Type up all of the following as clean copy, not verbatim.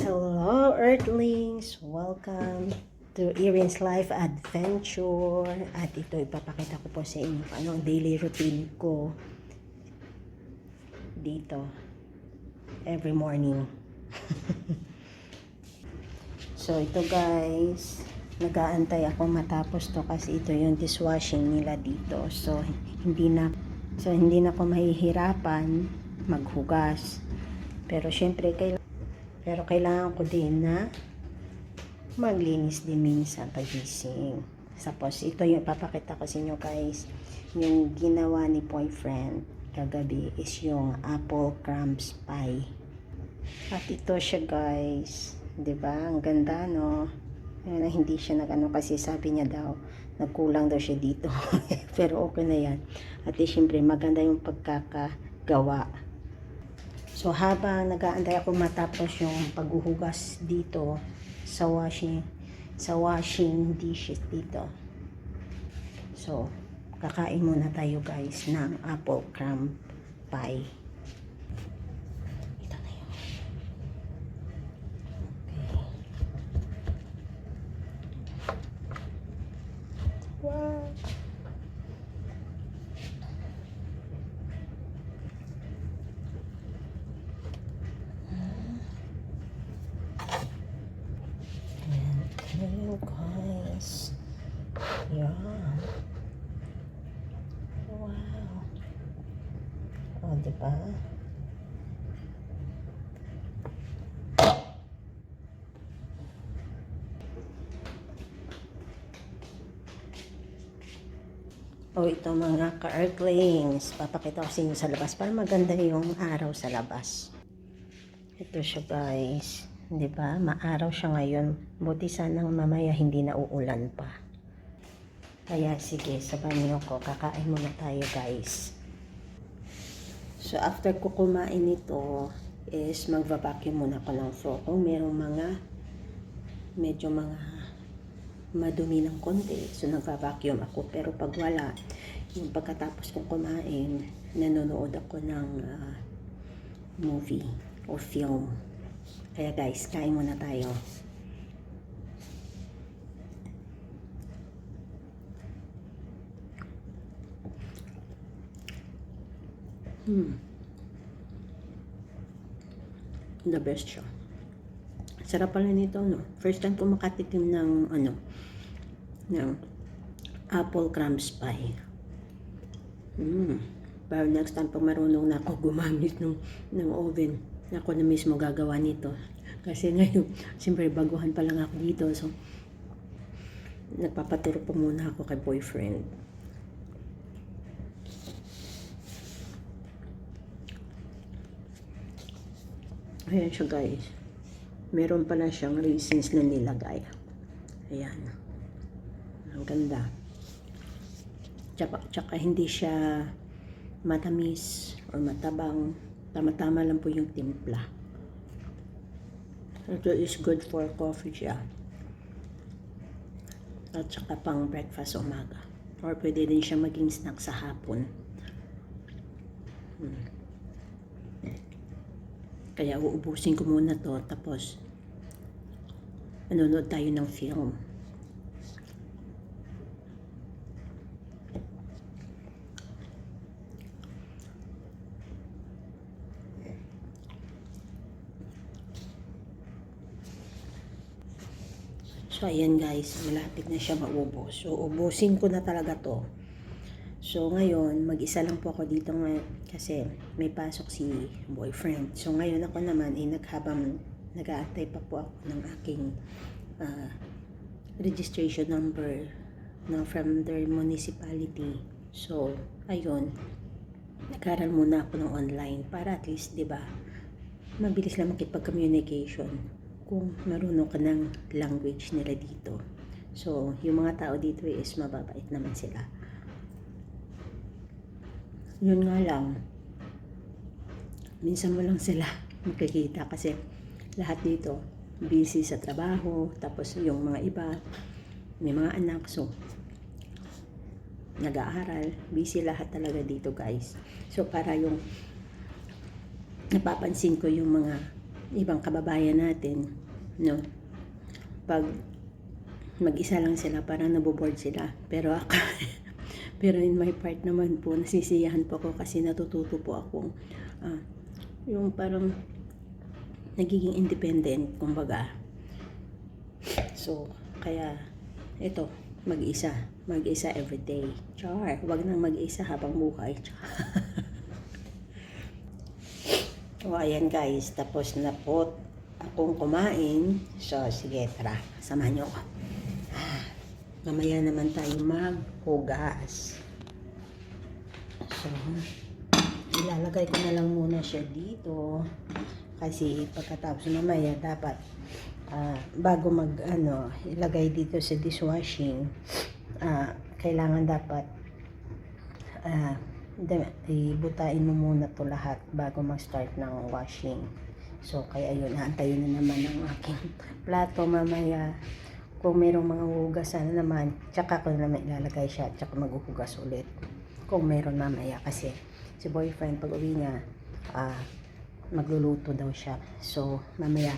Hello Earthlings! Welcome to Erin's Life Adventure. At ito ipapakita ko po sa inyo anong daily routine ko dito every morning. So ito guys, nag-aantay ako matapos to kasi ito yung dishwashing nila dito. So hindi na ako mahihirapan maghugas. Pero syempre kailangan ko din na maglinis din minsan pagising. Tapos ito yung papakita ko sa inyo guys, yung ginawa ni boyfriend kagabi is yung apple crumbs pie. At ito siya guys, 'di ba? Ang ganda no. Hindi siya nag-ano kasi sabi niya daw nagkulang daw siya dito. Pero okay na yan. At syempre maganda yung pagkakagawa. So habang nag-aantay ako matapos yung paghuhugas dito sa washing dishes dito. So kakain muna tayo guys ng apple crumb pie. Ito na yun. Okay. Wow. Hello guys. Yeah. Wow. Oh, diba? Oh, ito mga ka-earthlings. Papakita ko sa inyo sa labas para maganda yung araw sa labas. Ito siya guys. 'Di ba? Maaraw siya ngayon. Buti sanang mamaya hindi na uulan pa. Kaya sige, sabayan niyo ko. Kakain muna tayo, guys. So after ko kumain ito is magva-vacuum muna ako ng floor. Kung merong medyo madumi ng konti, so nagva-vacuum ako. Pero pag wala, yung pagkatapos kong kumain, nanonood ako ng movie o film. Kaya guys, kain muna tayo. The best siya. Sarap pala nito, no? First time ko makatikim ng ng apple crumbs pie. Pero next time pag marunong na ako gumamit ng oven, ako na mismo gagawa nito. Kasi ngayon, siyempre baguhan pa lang ako dito. So, nagpapaturo pa muna ako kay boyfriend. Ayan siya guys. Meron pala siyang raisins na nilagay. Ayan. Ang ganda. Tsaka hindi siya matamis or matabang. Tama-tama lang po yung timpla. Ito is good for coffee siya. At saka pang breakfast umaga. Or pwede din siya maging snack sa hapon. Kaya uubusin ko muna to. Tapos manonood tayo ng film. So, ayan guys, malapit na siya maubos. So, ubusin ko na talaga to. So, ngayon, mag-isa lang po ako dito kasi may pasok si boyfriend. So, ngayon ako naman, habang nag-aantay pa po ako ng aking registration number from their municipality. So, ayun, nag-aral muna ako ng online para at least, di ba, mabilis lang makipag-communication kung marunong ka ng language nila dito. So, yung mga tao dito is mababait naman sila. Yun nga lang, minsan mo lang sila makikita kasi lahat dito busy sa trabaho, tapos yung mga iba may mga anak, so nag-aaral, busy lahat talaga dito guys. So para yung napapansin ko yung mga ibang kababayan natin, no? Pag mag-isa lang sila, parang naboboard sila. Pero ako, pero in my part naman po, nasisiyahan po ako kasi natututo po akong yung parang nagiging independent, kumbaga. So, kaya ito, mag-isa everyday. Char, wag nang mag-isa habang buhay. So, ayan guys, tapos na po akong kumain. So, sige, tara, samahan niyo ako. Mamaya naman tayo maghugas. So, ilalagay ko na lang muna siya dito. Kasi pagkatapos mamaya dapat bago ilagay dito sa dishwashing, kailangan dapat ibutain mo muna to lahat bago mag-start ng washing. So, kaya yun, aantayin na naman ang aking plato mamaya. Kung merong mga hugasan na naman, tsaka ko naman ilalagay siya, tsaka maghuhugas ulit. Kung meron mamaya, kasi si boyfriend pag uwi niya, magluluto daw siya. So, mamaya,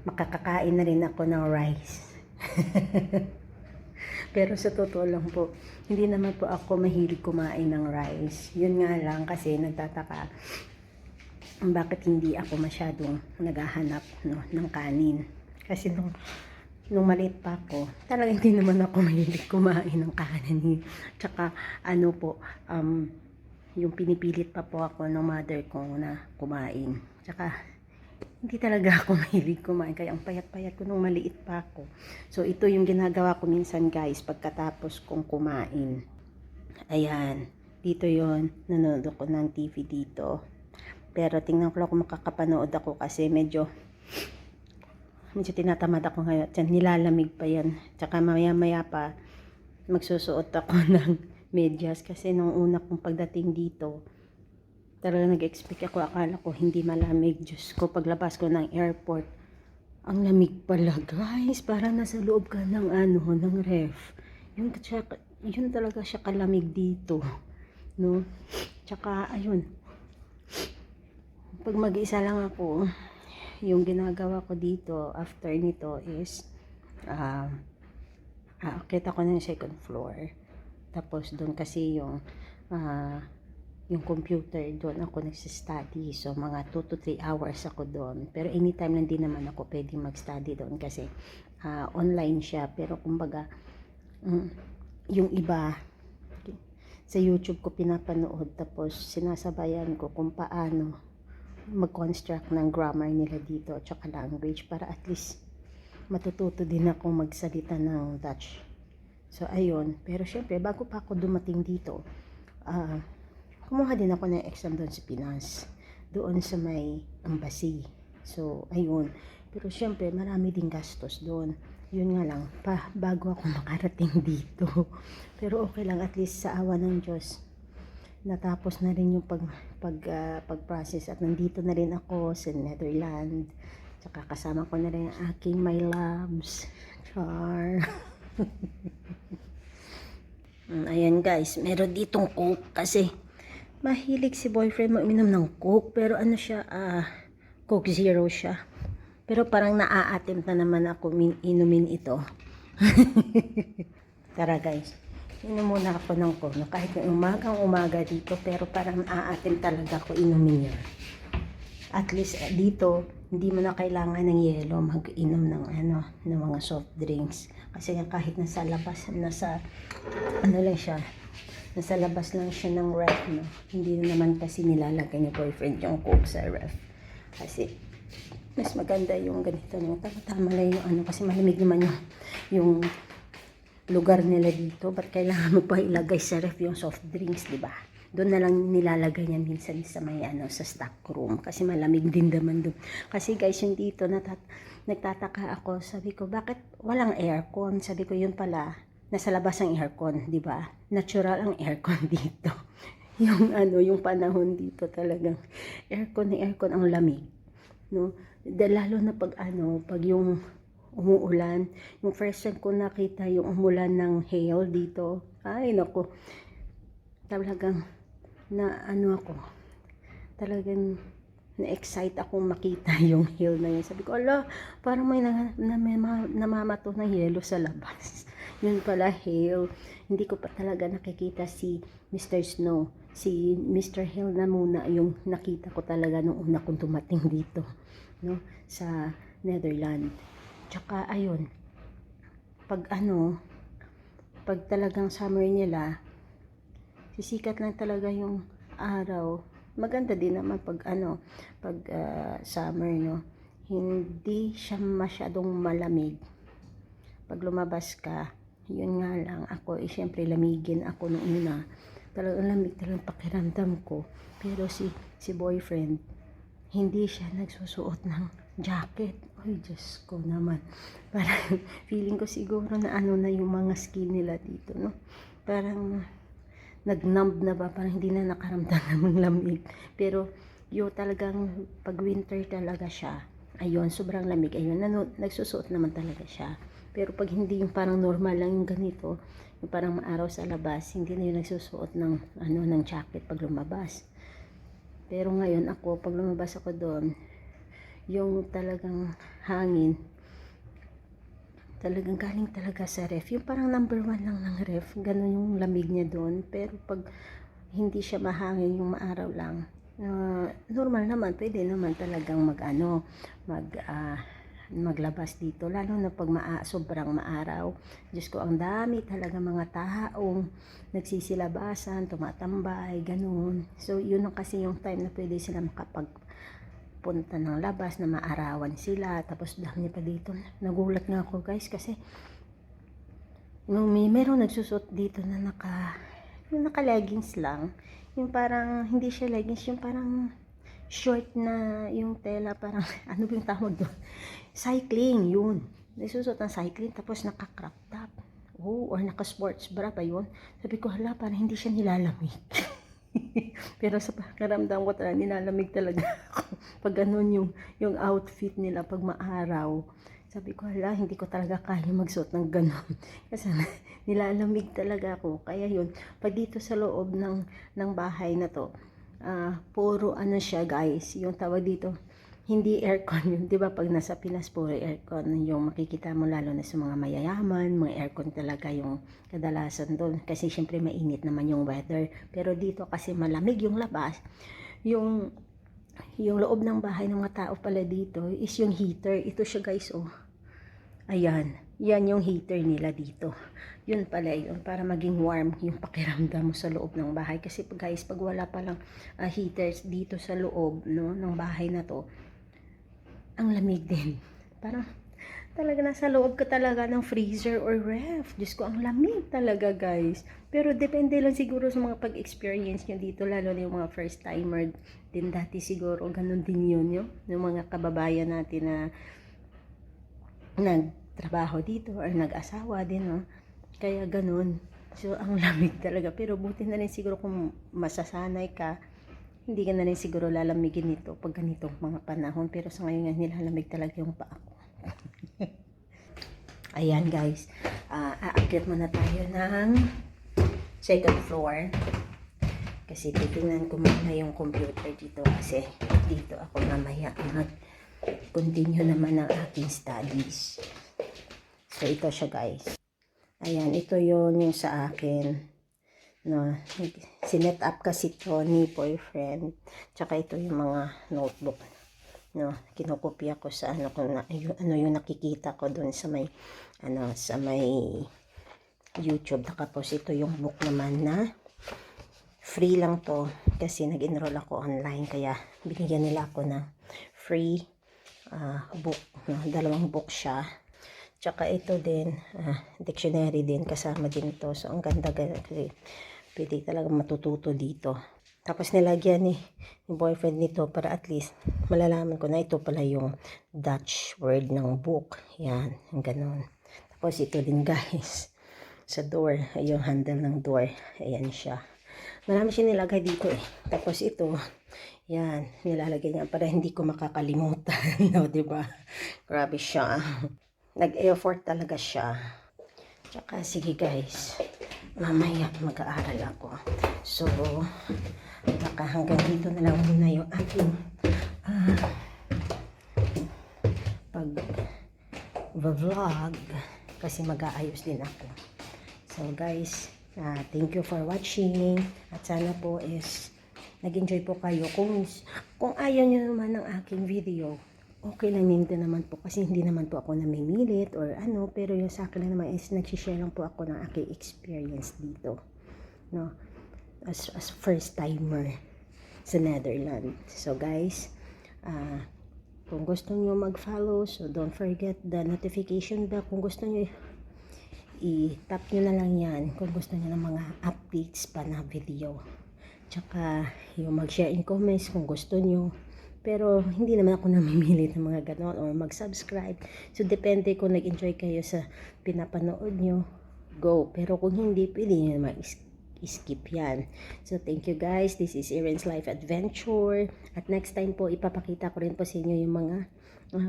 makakakain na rin ako ng rice. Pero sa totoo lang po, hindi naman po ako mahilig kumain ng rice. Yun nga lang kasi nagtataka bakit hindi ako masyadong naghahanap ng kanin. Kasi nung maliit pa ako, talagang hindi naman ako mahilig kumain ng kanin. Tsaka yung pinipilit pa po ako ng mother ko na kumain. Tsaka hindi talaga ako mahilig kumain, kaya ang payat-payat ko nung maliit pa ako. So, ito yung ginagawa ko minsan guys, pagkatapos kong kumain. Ayan, dito yon, nanonood ako ng TV dito. Pero tingnan ko lang kung makakapanood ako kasi medyo tinatamad ako ngayon. Nilalamig pa yan. Tsaka maya-maya pa, magsusuot ako ng medyas kasi nung una kong pagdating dito, talaga nag-expect ako, akala ko hindi malamig. Diyos ko, paglabas ko ng airport, ang lamig pala guys, para nasa loob ka ng ng ref. Yun talaga siya kalamig dito, no? Tsaka ayun, pag mag-isa lang ako, yung ginagawa ko dito after nito is akit ako ng second floor. Tapos doon kasi yung computer, doon ako nagsistudy. So, mga 2 to 3 hours ako doon. Pero anytime lang din naman ako pwedeng mag-study doon kasi online siya. Pero kumbaga, yung iba, sa YouTube ko pinapanood. Tapos, sinasabayan ko kung paano mag-construct ng grammar nila dito at saka language para at least matututo din ako magsalita ng Dutch. So, ayun. Pero syempre, bago pa ako dumating dito, kumuha din ako ng exam doon sa Pinas, doon sa may embassy. So, ayun. Pero syempre, marami din gastos doon. Yun nga lang, bago ako makarating dito. Pero okay lang, at least sa awa ng Diyos, natapos na rin yung pag-process at nandito na rin ako sa Netherlands. Tsaka kasama ko na rin ang aking my loves. Char. Ayan guys, meron ditong coke kasi mahilig si boyfriend mo uminom ng coke, pero coke zero siya. Pero parang naa-attempt na naman ako inumin ito. Tara guys, inom muna ako ng coke, kahit umaga dito, pero parang naa-attempt talaga ako inumin yan. At least dito, hindi mo na kailangan ng yelo mag-inom ng mga soft drinks. Kasi kahit nasa labas, nasa labas lang siya ng ref, no? Hindi na naman kasi nilalagay ni boyfriend yung coke sa ref. Kasi mas maganda yung ganito, no? Tama lang yung kasi malamig naman yung lugar nila dito. Ba't kailangan mo pa ilagay sa ref yung soft drinks, di ba? Doon na lang nilalagay niya minsan sa may sa stock room. Kasi malamig din naman doon. Kasi guys, yung dito, nagtataka ako. Sabi ko, bakit walang aircon? Sabi ko, yun pala, nasa labas ang aircon, di ba? Natural ang aircon dito. Yung panahon dito talagang aircon ang lamig, no? Lalo na pag yung umuulan. Yung first time ko nakita yung umulan ng hail dito, ay nako, talagang talagang na-excite akong makita yung hill na yun. Sabi ko, ala, parang may namamato ng yelo sa labas. Yun pala hill. Hindi ko pa talaga nakikita si Mr. Snow. Si Mr. Hill na muna yung nakita ko talaga nung una kong dumating dito, no, sa Netherlands. Tsaka ayun, pag talagang summer nila, sisikat lang talaga yung araw. Maganda din naman pag summer, no. Hindi siya masyadong malamig. Pag lumabas ka, yun nga lang ako, syempre lamigin ako nung una. Talagang lamig talagang pakiramdam ko. Pero si boyfriend, hindi siya nagsusuot ng jacket. Ay, Diyos ko naman. Parang feeling ko siguro na na yung mga skin nila dito, no. Parang nag-numb na ba, parang hindi na nakaramdam ng lamig. Pero yung talagang pag winter talaga siya, ayun, sobrang lamig, ayun, nagsusuot naman talaga siya. Pero pag hindi yung parang normal lang yung ganito, yung parang maaraw sa labas, hindi na yung nagsusuot ng ng jacket pag lumabas. Pero ngayon ako, pag lumabas ako doon, yung talagang hangin, talagang galing talaga sa ref. Yung parang number 1 lang ng ref. Ganun yung lamig niya doon. Pero pag hindi siya mahangin, yung maaraw lang, normal naman, pwede naman talagang maglabas dito. Lalo na pag sobrang maaraw. Diyos ko, ang dami talaga mga taong nagsisilabasan, tumatambay, ganun. So, yun kasi yung time na pwede sila makapagpunta ng labas na maarawan sila. Tapos dami pa dito. Nagulat nga ako, guys, kasi meron nagsusot dito na naka leggings lang. Yung parang hindi siya leggings, yung parang short na yung tela, parang ano ba yung tawag doon? Cycling, yun. Nagsusot ng cycling, tapos naka-crop top. Or naka-sports bra pa yun. Sabi ko, hala, parang hindi siya nilalamig. Pero sa pakaramdam ko talaga, nilalamig talaga ako. Pag ganun yung outfit nila, pag maaraw. Sabi ko, hala, hindi ko talaga kaya magsuot ng ganun. Kasi nilalamig talaga ako. Kaya yun, pag dito sa loob ng bahay na to, puro siya, guys, yung tawag dito, hindi aircon yun, di ba? Pag nasa Pinas, puro aircon yung makikita mo, lalo na sa mga mayayaman, mga aircon talaga yung kadalasan doon, kasi syempre mainit naman yung weather. Pero dito kasi malamig yung labas, yung loob ng bahay ng mga tao pala dito is yung heater. Ito siya, guys, oh, ayan, yan yung heater nila dito. Yun pala yun, para maging warm yung pakiramdam mo sa loob ng bahay. Kasi guys, pag wala palang heaters dito sa loob, no, ng bahay na to, ang lamig din. Parang talaga nasa loob ka talaga ng freezer or ref. Diyos ko, ang lamig talaga, guys. Pero depende lang siguro sa mga pag-experience nyo dito, lalo na yung mga first timer din dati siguro. Ganun din yun, yung mga kababayan natin na nagtrabaho dito or nag-asawa din, no? Kaya ganun. So, ang lamig talaga. Pero buti na rin siguro kung masasanay ka, hindi ka na rin siguro lalamigin nito pag ganitong mga panahon. Pero sa ngayon nga, nilalamig talaga yung paa ko. Ayan, guys. Aakyat muna tayo ng second floor. Kasi titingnan ko muna yung computer dito. Kasi dito ako mamaya mag-continue naman ang aking studies. So, ito siya, guys. Ayan, ito yung sa akin. No, sinet up kasi to ni boyfriend. Tsaka ito yung mga notebook. No, kinokopya ko sa yung nakikita ko doon sa may sa may YouTube. Tapos ito yung book naman na free lang to kasi nag-enroll ako online, kaya binigyan nila ako ng free book, no? 2 book siya. Tsaka ito din, dictionary din, kasama din to. So, ang ganda kasi pwede talaga matututo dito. Tapos nilagyan ni boyfriend nito para at least malalaman ko na ito pala yung Dutch word ng book. Yan, yung ganun. Tapos ito din, guys, sa door, yung handle ng door. Ayan siya. Marami siya nilagay dito eh. Tapos ito, yan, nilalagay niya para hindi ko makakalimutan. No, diba? Grabe siya. Nag-effort talaga siya. Tsaka, sige guys, mamaya mag-aaral ako. So, baka hanggang dito na lang muna yung aking magva-vlog kasi mag-aayos din ako. So guys, thank you for watching at sana po is nag-enjoy po kayo. Kung ayaw nyo naman ng aking video, okay lang din naman po kasi hindi naman po ako namimilit or ano, pero yung sa akin lang naman is nagsishare lang po ako ng aking experience dito, no, as first timer sa Netherlands. So guys, kung gusto nyo mag-follow, so don't forget the notification bell. Kung gusto nyo, i-tap nyo na lang yan kung gusto nyo ng mga updates pa na video. Tsaka yung mag-share in comments kung gusto nyo. Pero hindi naman ako namimilit ng mga ganon or mag-subscribe. So depende kung nag-enjoy kayo sa pinapanood nyo, go. Pero kung hindi, pwede nyo naman skip yan. So thank you guys, this is Erin's Life Adventure, at next time po ipapakita ko rin po sa inyo yung mga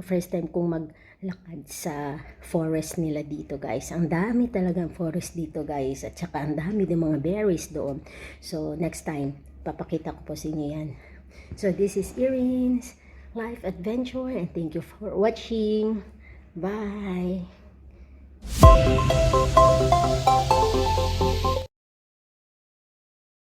first time kong maglakad sa forest nila dito guys. Ang dami talagang forest dito guys, at saka ang dami din mga berries doon. So next time papakita ko po sa inyo yan. So this is Erin's Life Adventure and thank you for watching. Bye.